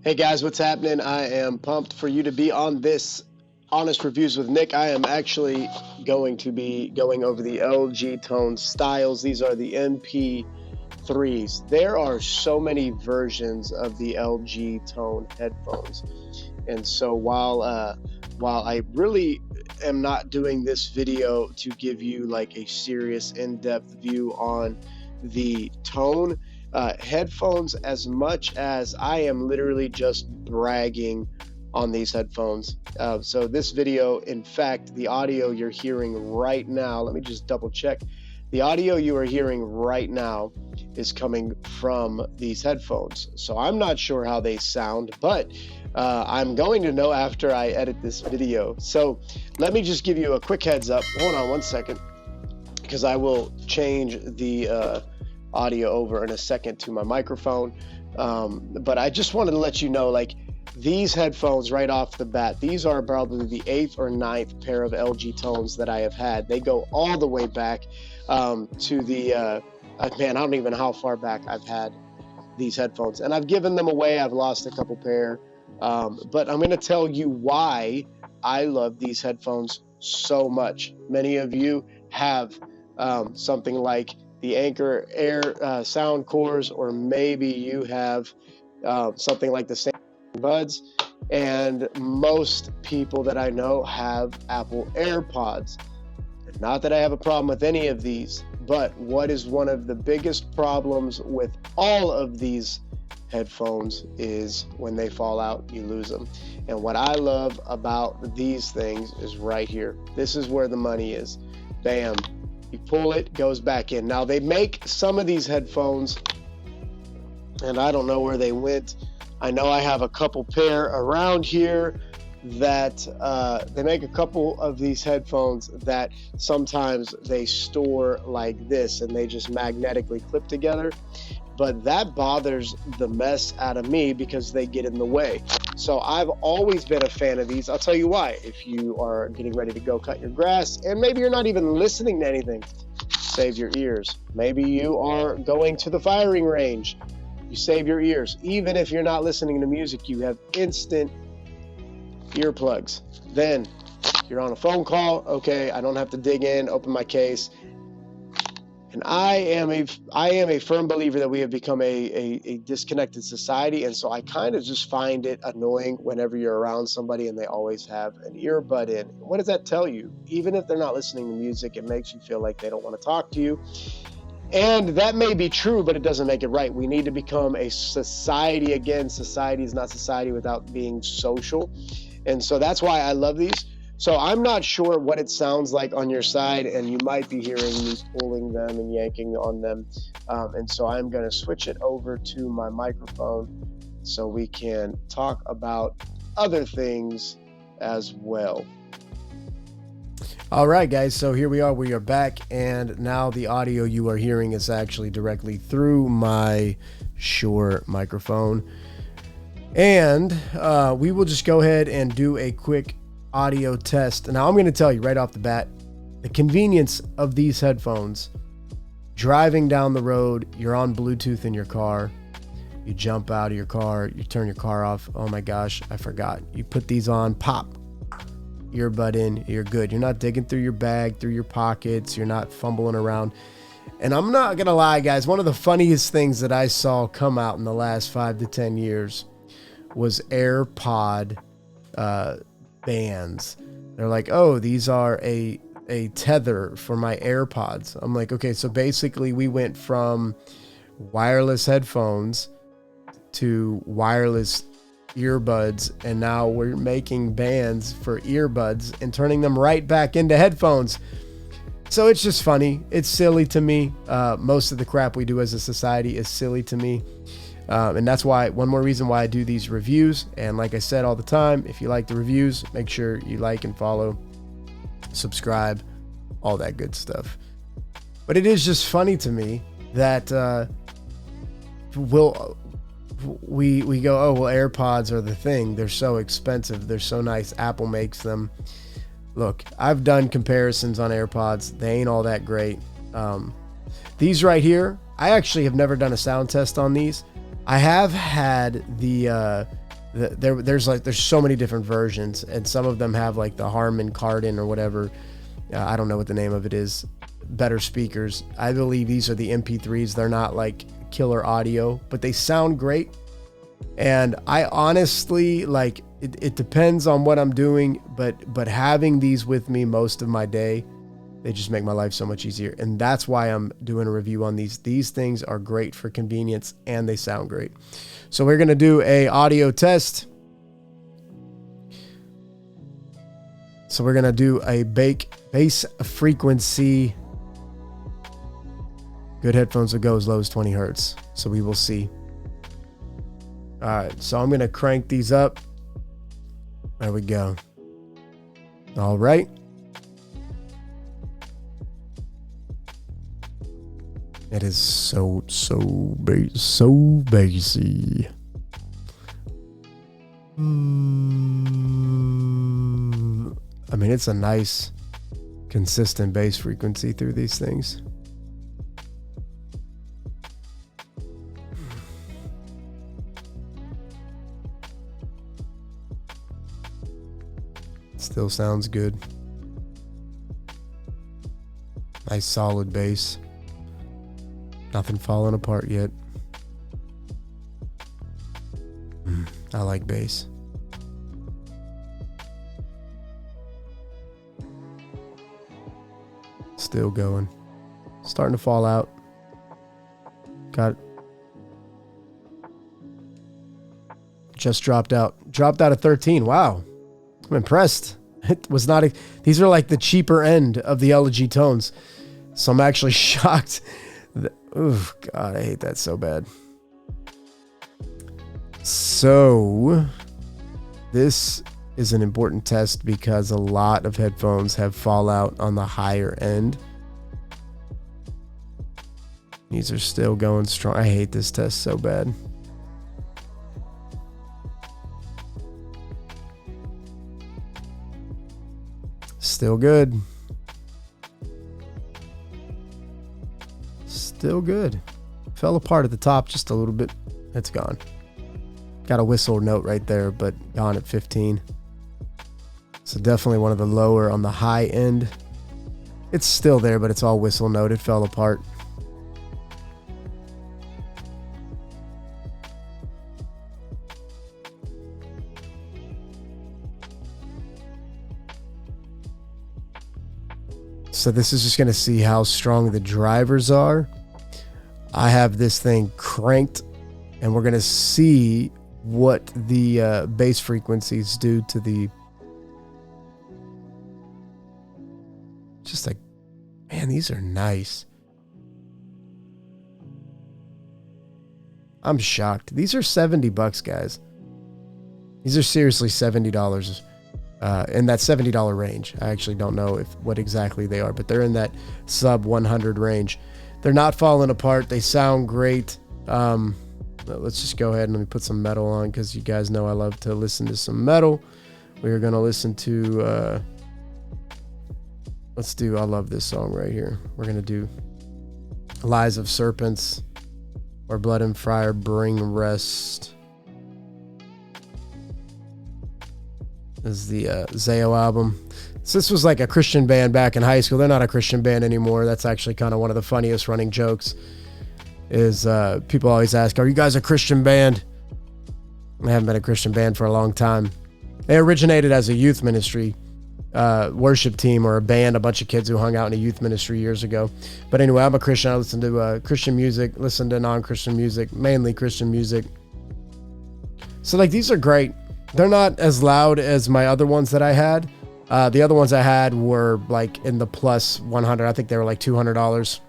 Hey guys, what's happening? I am pumped for you to be on this Honest Reviews with Nick. I am actually going to be going over the LG Tone styles. These are the NP3s. There are so many versions of the LG Tone headphones. And so while I really am not doing this video to give you like a serious in-depth view on the Tone headphones, as much as I am literally just bragging on these headphones. So this video, in fact, the audio you're hearing right now, let me just double check. The audio you are hearing right now is coming from these headphones. So I'm not sure how they sound, but I'm going to know after I edit this video. So let me just give you a quick heads up. Hold on one second, because I will change the audio over in a second to my microphone. But I just wanted to let you know, like, these headphones right off the bat, these are probably the 8th or 9th pair of LG Tones that I have had. They go all the way back to the, man, I don't even know how far back I've had these headphones. And I've given them away. I've lost a couple pair. But I'm going to tell you why I love these headphones so much. Many of you have something like the Anchor Air sound cores, or maybe you have something like the same buds, and most people that I know have Apple AirPods. Not that I have a problem with any of these, but what is one of the biggest problems with all of these headphones is when they fall out, you lose them. And what I love about these things is right here. This is where the money is. Bam. You pull it, goes back in. Now, they make some of these headphones, and I don't know where they went. I know I have a couple pair around here that they make a couple of these headphones that sometimes they store like this, and they just magnetically clip together. But that bothers the mess out of me because they get in the way. So I've always been a fan of these. I'll tell you why. If you are getting ready to go cut your grass, and maybe you're not even listening to anything, save your ears. Maybe you are going to the firing range, you save your ears. Even if you're not listening to music, you have instant earplugs. Then you're on a phone call. Okay, I don't have to dig in, open my case. And I am a firm believer that we have become a disconnected society, and so I kind of just find it annoying whenever you're around somebody and they always have an earbud in. What does that tell you? Even if they're not listening to music, it makes you feel like they don't want to talk to you. And that may be true, but it doesn't make it right. We need to become a society again. Society is not society without being social. And so that's why I love these. So I'm not sure what it sounds like on your side, and you might be hearing me pulling them and yanking on them. And so I'm going to switch it over to my microphone so we can talk about other things as well. All right, guys, so here we are back, and now the audio you are hearing is actually directly through my Shure microphone. And we will just go ahead and do a quick audio test. Now, I'm going to tell you right off the bat, the convenience of these headphones. Driving down the road, you're on Bluetooth in your car, you jump out of your car, you turn your car off. Oh my gosh, I forgot. You put these on, pop, earbud in, you're good. You're not digging through your bag, through your pockets, you're not fumbling around. And I'm not gonna lie, guys, one of the funniest things that I saw come out in the last 5 to 10 years was AirPod bands. They're like, oh, these are a tether for my AirPods. I'm like, okay, so basically we went from wireless headphones to wireless earbuds, and now we're making bands for earbuds and turning them right back into headphones. So it's just funny. It's silly to me. Most of the crap we do as a society is silly to me. And that's why, one more reason why I do these reviews. And like I said all the time, if you like the reviews, make sure you like and follow, subscribe, all that good stuff. But it is just funny to me that we go, oh, well, AirPods are the thing. They're so expensive. They're so nice. Apple makes them. Look, I've done comparisons on AirPods. They ain't all that great. These right here, I actually have never done a sound test on these. I have had the there's so many different versions, and some of them have like the Harman Kardon or whatever. I don't know what the name of it is. Better speakers. I believe these are the NP3s. They're not like killer audio, but they sound great. And I honestly, like, it depends on what I'm doing, but having these with me most of my day, they just make my life so much easier. And that's why I'm doing a review on these. These things are great for convenience and they sound great. So we're going to do a audio test. So we're going to do a bass frequency. Good headphones will go as low as 20 hertz. So we will see. All right. So I'm going to crank these up. There we go. All right. It is so bassy. I mean, it's a nice, consistent bass frequency through these things. Still sounds good. Nice solid bass. Nothing falling apart yet. I like bass. Still going. Starting to fall out. Got it. Just dropped out. Dropped out of 13. Wow. I'm impressed. It was not these are like the cheaper end of the LG tones. So I'm actually shocked. Oh, God, I hate that so bad. So this is an important test because a lot of headphones have fallout on the higher end. These are still going strong. I hate this test so bad. Still good. Still good. Fell apart at the top just a little bit. It's gone. Got a whistle note right there, but gone at 15. So definitely one of the lower on the high end. It's still there, but it's all whistle note. It fell apart. So this is just going to see how strong the drivers are. I have this thing cranked, and we're going to see what the bass frequencies do to the... Just like, man, these are nice. I'm shocked. These are $70, guys. These are seriously $70. In that $70 range. I actually don't know what exactly they are, but they're in that sub 100 range. They're not falling apart. They sound great. Let's just go ahead and let me put some metal on because you guys know I love to listen to some metal. We're going to listen to, I love this song right here. We're going to do Lies of Serpents or Blood and Fire Bring Rest. This is the Zayo album. So this was like a Christian band back in high school. They're not a Christian band anymore. That's actually kind of one of the funniest running jokes is people always ask, are you guys a Christian band? I haven't been a Christian band for a long time. They originated as a youth ministry worship team or a band, a bunch of kids who hung out in a youth ministry years ago. But anyway, I'm a Christian. I listen to Christian music, listen to non-Christian music, mainly Christian music. So like these are great. They're not as loud as my other ones that I had. The other ones I had were like in the plus 100. I think they were like $200.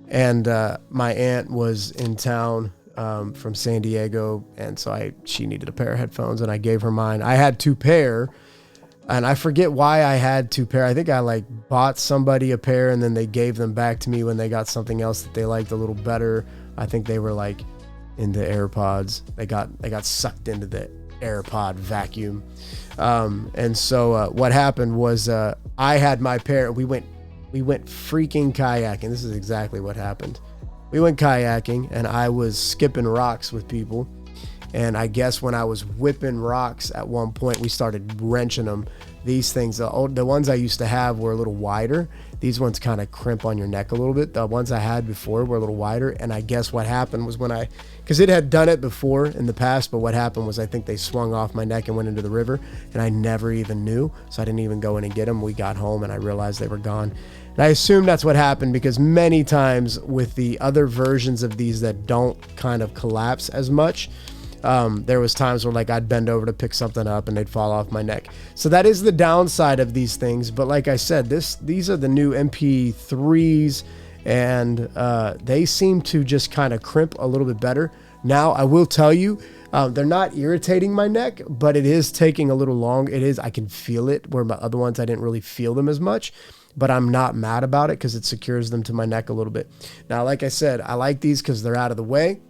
And my aunt was in town from San Diego, and so she needed a pair of headphones, and I gave her mine. I had two pair, and I forget why I had two pair. I think I like bought somebody a pair, and then they gave them back to me when they got something else that they liked a little better. I think they were like into AirPods. They got sucked into the AirPod vacuum. And so what happened was I had my pair. We went freaking kayaking. This is exactly what happened. We went kayaking, and I was skipping rocks with people. And I guess when I was whipping rocks at one point, we started wrenching them. These things, the ones I used to have were a little wider. These ones kind of crimp on your neck a little bit. The ones I had before were a little wider. And I guess what happened was because it had done it before in the past, but what happened was I think they swung off my neck and went into the river, and I never even knew. So I didn't even go in and get them. We got home and I realized they were gone. And I assume that's what happened, because many times with the other versions of these that don't kind of collapse as much, there was times where like I'd bend over to pick something up and they'd fall off my neck. So that is the downside of these things. But like I said, these are the new NP3s, and they seem to just kind of crimp a little bit better. Now, I will tell you, they're not irritating my neck, but it is taking a little long. I can feel it, where my other ones, I didn't really feel them as much. But I'm not mad about it because it secures them to my neck a little bit. Now, like I said, I like these because they're out of the way.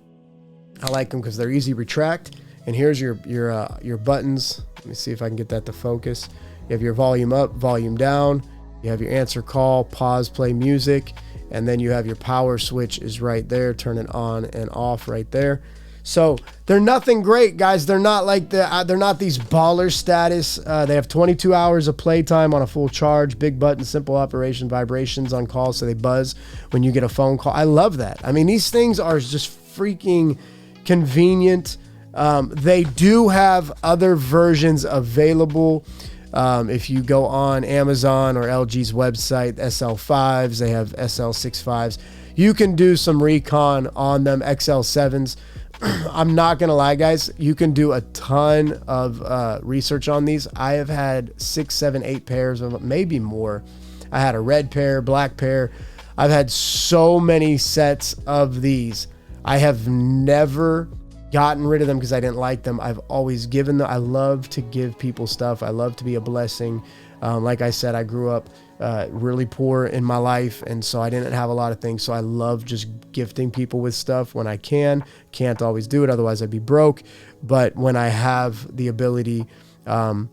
I like them because they're easy to retract. And here's your buttons. Let me see if I can get that to focus. You have your volume up, volume down. You have your answer call, pause, play music. And then you have your power switch is right there. Turn it on and off right there. So they're nothing great, guys. They're not like they're not these baller status. They have 22 hours of playtime on a full charge, big button, simple operation, vibrations on call, so they buzz when you get a phone call. I love that. I mean, these things are just freaking convenient. They do have other versions available. If you go on Amazon or LG's website, SL5s, they have SL65s. You can do some recon on them, XL7s. I'm not going to lie, guys. You can do a ton of research on these. I have had 6, 7, 8 pairs of them, maybe more. I had a red pair, black pair. I've had so many sets of these. I have never gotten rid of them because I didn't like them. I've always given them. I love to give people stuff. I love to be a blessing. Like I said, I grew up really poor in my life, and so I didn't have a lot of things. So I love just gifting people with stuff when I can. Can't always do it, otherwise I'd be broke. But when I have the ability to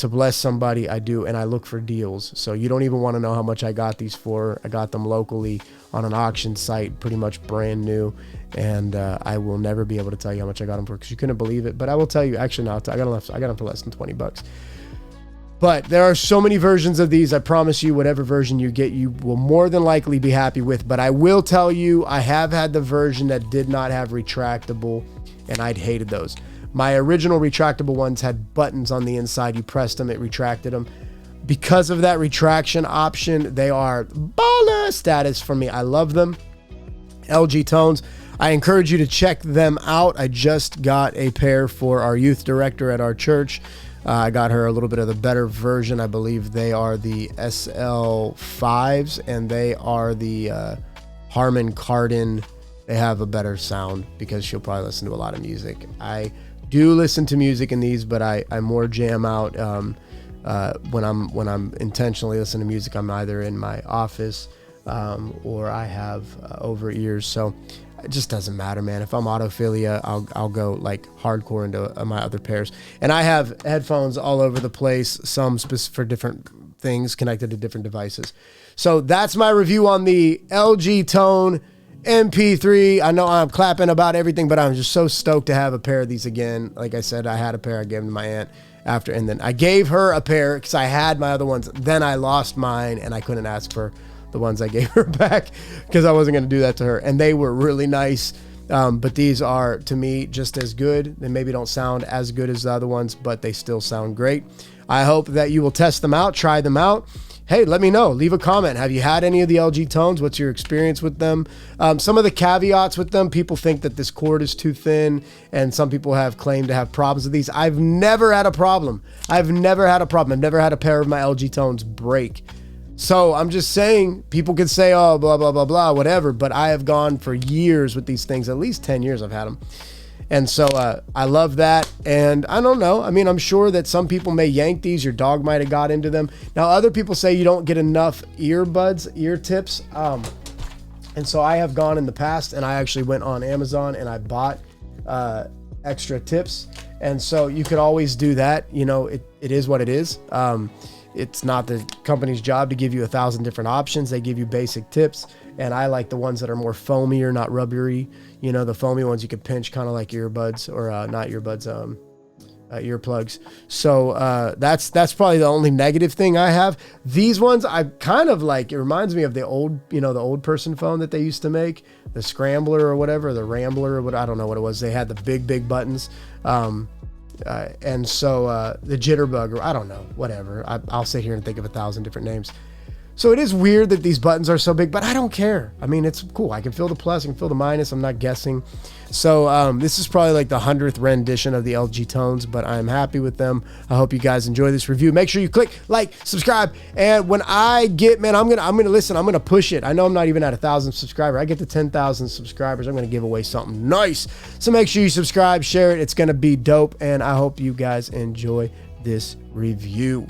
bless somebody, I do, and I look for deals. So you don't even want to know how much I got these for. I got them locally on an auction site, pretty much brand new, and I will never be able to tell you how much I got them for because you couldn't believe it. But I will tell you, actually, no, I got them for less than $20. But there are so many versions of these. I promise you, whatever version you get, you will more than likely be happy with. But I will tell you, I have had the version that did not have retractable, and I'd hated those. My original retractable ones had buttons on the inside. You pressed them, it retracted them. Because of that retraction option, they are baller status for me. I love them. LG Tones. I encourage you to check them out. I just got a pair for our youth director at our church. I got her a little bit of the better version. I believe they are the SL5s, and they are the Harman Kardon. They have a better sound because she'll probably listen to a lot of music. I do listen to music in these, but I more jam out when I'm intentionally listening to music. I'm either in my office or I have over ears. So it just doesn't matter, man. If I'm autophilia, I'll go like hardcore into my other pairs. And I have headphones all over the place, some for different things connected to different devices. So that's my review on the LG Tone NP3. I know I'm clapping about everything, but I'm just so stoked to have a pair of these again. Like I said, I had a pair. I gave them to my aunt after, and then I gave her a pair because I had my other ones. Then I lost mine, and I couldn't ask for the ones I gave her back because I wasn't going to do that to her. And they were really nice. But these are, to me, just as good. They maybe don't sound as good as the other ones, but they still sound great. I hope that you will test them out, try them out. Hey, let me know. Leave a comment. Have you had any of the LG Tones? What's your experience with them? Some of the caveats with them, people think that this cord is too thin, and some people have claimed to have problems with these. I've never had a problem. I've never had a pair of my LG Tones break. So I'm just saying, people could say, oh, blah, blah, blah, blah, whatever, but I have gone for years with these things. At least 10 years I've had them. And so I love that. And I don't know. I mean, I'm sure that some people may yank these. Your dog might have got into them. Now, other people say you don't get enough ear tips. And so I have gone in the past, and I actually went on Amazon and I bought extra tips. And so you could always do that. You know, it is what it is. It's not the company's job to give you 1,000 different options. They give you basic tips. and I like the ones that are more foamier, not rubbery. You know, the foamy ones you can pinch, kind of like earbuds, or not earbuds, earplugs. So that's probably the only negative thing I have. These ones I kind of like. It reminds me of the old, you know, the old person phone that they used to make, the Scrambler or whatever, the Rambler or what, I don't know what it was. They had the big buttons. And so the Jitterbug, or I don't know, whatever. I'll sit here and think of 1,000 different names. So it is weird that these buttons are so big, but I don't care. I mean, it's cool. I can feel the plus, I can feel the minus. I'm not guessing. So this is probably like the 100th rendition of the LG Tones, but I'm happy with them. I hope you guys enjoy this review. Make sure you click like, subscribe, and when I get, man, I'm gonna push it. I know I'm not even at 1,000 subscribers. I get to 10,000 subscribers, I'm gonna give away something nice. So make sure you subscribe, share it. It's gonna be dope, and I hope you guys enjoy this review.